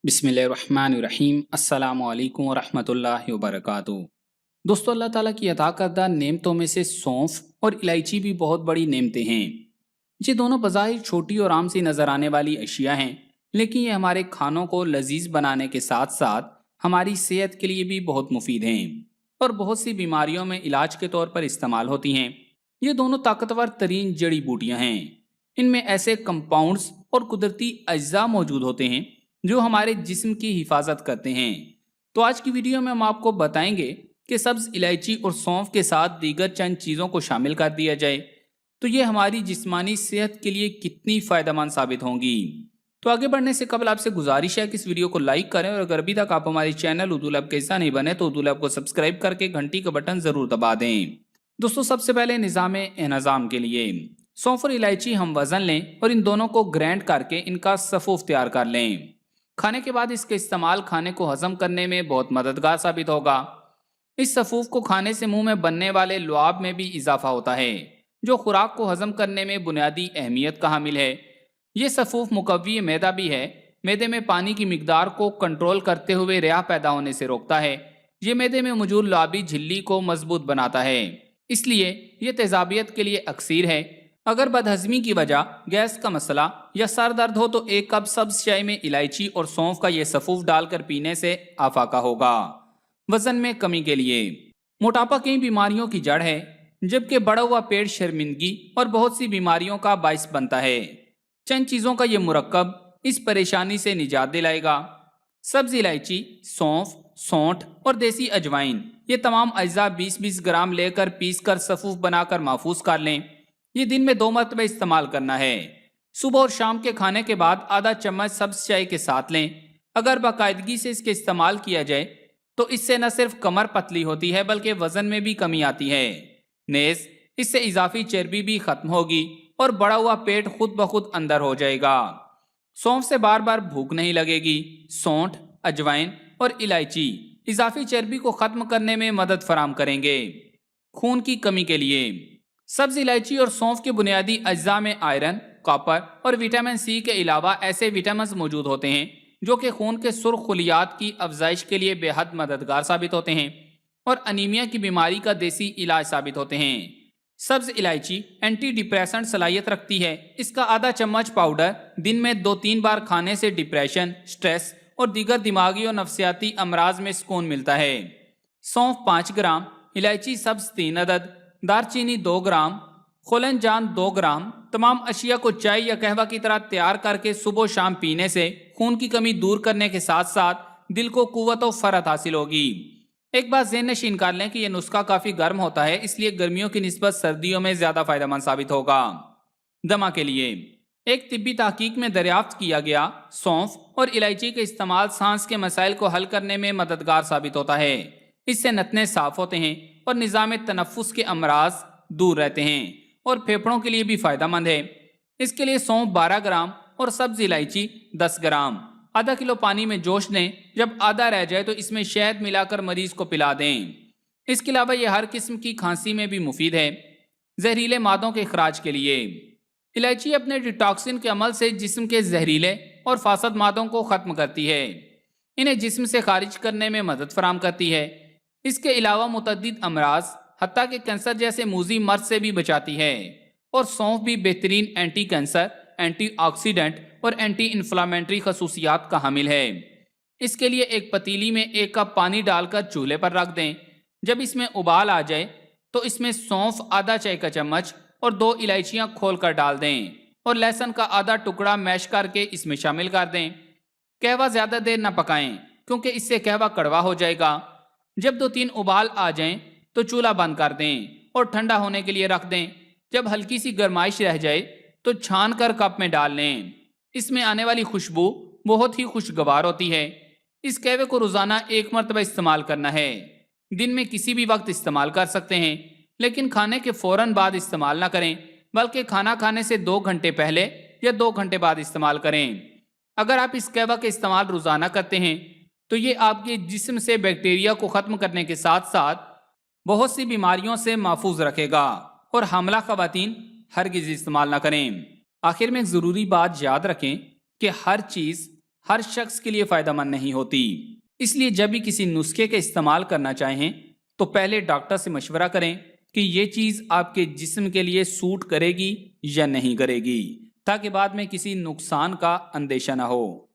بسم اللہ الرحمن الرحیم۔ السلام علیکم ورحمۃ اللہ وبرکاتہ۔ دوستو، اللہ تعالیٰ کی عطا کردہ نعمتوں میں سے سونف اور الائچی بھی بہت بڑی نعمتیں ہیں۔ یہ دونوں بظاہر چھوٹی اور عام سی نظر آنے والی اشیاء ہیں، لیکن یہ ہمارے کھانوں کو لذیذ بنانے کے ساتھ ساتھ ہماری صحت کے لیے بھی بہت مفید ہیں اور بہت سی بیماریوں میں علاج کے طور پر استعمال ہوتی ہیں۔ یہ دونوں طاقتور ترین جڑی بوٹیاں ہیں۔ ان میں ایسے کمپاؤنڈز اور قدرتی اجزاء موجود ہوتے ہیں جو ہمارے جسم کی حفاظت کرتے ہیں۔ تو آج کی ویڈیو میں ہم آپ کو بتائیں گے کہ سبز الائچی اور سونف کے ساتھ دیگر چند چیزوں کو شامل کر دیا جائے تو یہ ہماری جسمانی صحت کے لیے کتنی فائدہ مند ثابت ہوں گی۔ تو آگے بڑھنے سے قبل آپ سے گزارش ہے کہ اس ویڈیو کو لائک کریں، اور اگر ابھی تک آپ ہمارے چینل اردو لیب کا حصہ نہیں بنے تو اردو لیب کو سبسکرائب کر کے گھنٹی کا بٹن ضرور دبا دیں۔ دوستو، سب سے پہلے نظام انہضام کے لیے سونف اور الائچی ہم وزن لیں اور ان دونوں کو گرینڈ کر کے ان کا صفوف تیار کر لیں۔ کھانے کے بعد اس کا استعمال کھانے کو ہضم کرنے میں بہت مددگار ثابت ہوگا۔ اس صفوف کو کھانے سے منہ میں بننے والے لعاب میں بھی اضافہ ہوتا ہے جو خوراک کو ہضم کرنے میں بنیادی اہمیت کا حامل ہے۔ یہ صفوف مقوی معدہ بھی ہے، معدے میں پانی کی مقدار کو کنٹرول کرتے ہوئے ریاح پیدا ہونے سے روکتا ہے۔ یہ معدے میں موجود لعابی جھلی کو مضبوط بناتا ہے، اس لیے یہ تیزابیت کے لیے اکسیر ہے۔ اگر بدہضمی کی وجہ گیس کا مسئلہ یا سر درد ہو تو ایک کپ سبز چائے میں الائچی اور سونف کا یہ صفوف ڈال کر پینے سے آفاقہ ہوگا۔ وزن میں کمی کے لیے موٹاپا کئی بیماریوں کی جڑ ہے، جبکہ بڑھا ہوا پیٹ شرمندگی اور بہت سی بیماریوں کا باعث بنتا ہے۔ چند چیزوں کا یہ مرکب اس پریشانی سے نجات دلائے گا۔ سبز الائچی، سونف، سونٹھ اور دیسی اجوائن، یہ تمام اجزاء 20-20 گرام لے کر پیس کر صفوف بنا کر محفوظ کر لیں۔ یہ دن میں 2 مرتبہ استعمال کرنا ہے۔ صبح اور شام کے کھانے کے بعد آدھا چمچ سبز چائے کے ساتھ لیں۔ اگر باقاعدگی سے اس کے استعمال کیا جائے تو اس سے نہ صرف کمر پتلی ہوتی ہے بلکہ وزن میں بھی کمی آتی ہے۔ نیز اس سے اضافی چربی بھی ختم ہوگی اور بڑھا ہوا پیٹ خود بخود اندر ہو جائے گا۔ سونف سے بار بار بھوک نہیں لگے گی۔ سونٹھ، اجوائن اور الائچی اضافی چربی کو ختم کرنے میں مدد فراہم کریں گے۔ خون کی کمی کے لیے سبز الائچی اور سونف کے بنیادی اجزاء میں آئرن، کاپر اور وٹامن سی کے علاوہ ایسے وٹامنز موجود ہوتے ہیں جو کہ خون کے سرخ خلیات کی افزائش کے لیے بے حد مددگار ثابت ہوتے ہیں اور انیمیا کی بیماری کا دیسی علاج ثابت ہوتے ہیں۔ سبز الائچی اینٹی ڈپریسنٹ صلاحیت رکھتی ہے۔ اس کا آدھا چمچ پاؤڈر دن میں 2-3 بار کھانے سے ڈپریشن، سٹریس اور دیگر دماغی اور نفسیاتی امراض میں سکون ملتا ہے۔ سونف 5 گرام، الائچی سبز 3 عدد، دارچینی 2 گرام، خولن جان 2 گرام۔ تمام اشیاء کو چائے یا قہوہ کی طرح تیار کر کے صبح و شام پینے سے خون کی کمی دور کرنے کے ساتھ ساتھ دل کو قوت و فرحت حاصل ہوگی۔ ایک بات ذہن نشین کر لیں کہ یہ نسخہ کافی گرم ہوتا ہے، اس لیے گرمیوں کی نسبت سردیوں میں زیادہ فائدہ مند ثابت ہوگا۔ دمہ کے لیے ایک طبی تحقیق میں دریافت کیا گیا سونف اور الائچی کے استعمال سانس کے مسائل کو حل کرنے میں مددگار ثابت ہوتا ہے۔ اس سے نتنے صاف ہوتے ہیں اور نظام تنفس کے امراض دور رہتے ہیں اور پھیپھڑوں کے لیے بھی فائدہ مند ہے۔ اس کے لیے سونف 12 گرام اور سبز الائچی 10 گرام آدھا کلو پانی میں جوش دیں۔ جب آدھا رہ جائے تو اس میں شہد ملا کر مریض کو پلا دیں۔ اس کے علاوہ یہ ہر قسم کی کھانسی میں بھی مفید ہے۔ زہریلے مادوں کے اخراج کے لیے الائچی اپنے ڈیٹاکسن کے عمل سے جسم کے زہریلے اور فاسد مادوں کو ختم کرتی ہے، انہیں جسم سے خارج کرنے میں مدد فراہم کرتی ہے۔ اس کے علاوہ متعدد امراض حتیٰ کہ کینسر جیسے موذی مرض سے بھی بچاتی ہے، اور سونف بھی بہترین اینٹی کینسر، اینٹی آکسیڈنٹ اور اینٹی انفلامنٹری خصوصیات کا حامل ہے۔ اس کے لیے ایک پتیلی میں 1 کپ پانی ڈال کر چولہے پر رکھ دیں۔ جب اس میں ابال آ جائے تو اس میں سونف آدھا چائے کا چمچ اور 2 الائچیاں کھول کر ڈال دیں اور لہسن کا آدھا ٹکڑا میش کر کے اس میں شامل کر دیں۔ قہوہ زیادہ دیر نہ پکائیں کیونکہ اس سے قہوہ کڑوا ہو جائے گا۔ جب 2-3 ابال آ جائیں تو چولہا بند کر دیں اور ٹھنڈا ہونے کے لیے رکھ دیں۔ جب ہلکی سی گرمائش رہ جائے تو چھان کر کپ میں ڈال لیں۔ اس میں آنے والی خوشبو بہت ہی خوشگوار ہوتی ہے۔ اس قہوے کو روزانہ 1 مرتبہ استعمال کرنا ہے۔ دن میں کسی بھی وقت استعمال کر سکتے ہیں، لیکن کھانے کے فوراً بعد استعمال نہ کریں بلکہ کھانا کھانے سے 2 گھنٹے پہلے یا 2 گھنٹے بعد استعمال کریں۔ اگر آپ اس قہوہ کا استعمال روزانہ کرتے ہیں تو یہ آپ کے جسم سے بیکٹیریا کو ختم کرنے کے ساتھ ساتھ بہت سی بیماریوں سے محفوظ رکھے گا، اور حاملہ خواتین ہرگز استعمال نہ کریں۔ آخر میں ایک ضروری بات یاد رکھیں کہ ہر چیز ہر شخص کے لیے فائدہ مند نہیں ہوتی، اس لیے جب بھی کسی نسخے کا استعمال کرنا چاہیں تو پہلے ڈاکٹر سے مشورہ کریں کہ یہ چیز آپ کے جسم کے لیے سوٹ کرے گی یا نہیں کرے گی، تاکہ بعد میں کسی نقصان کا اندیشہ نہ ہو۔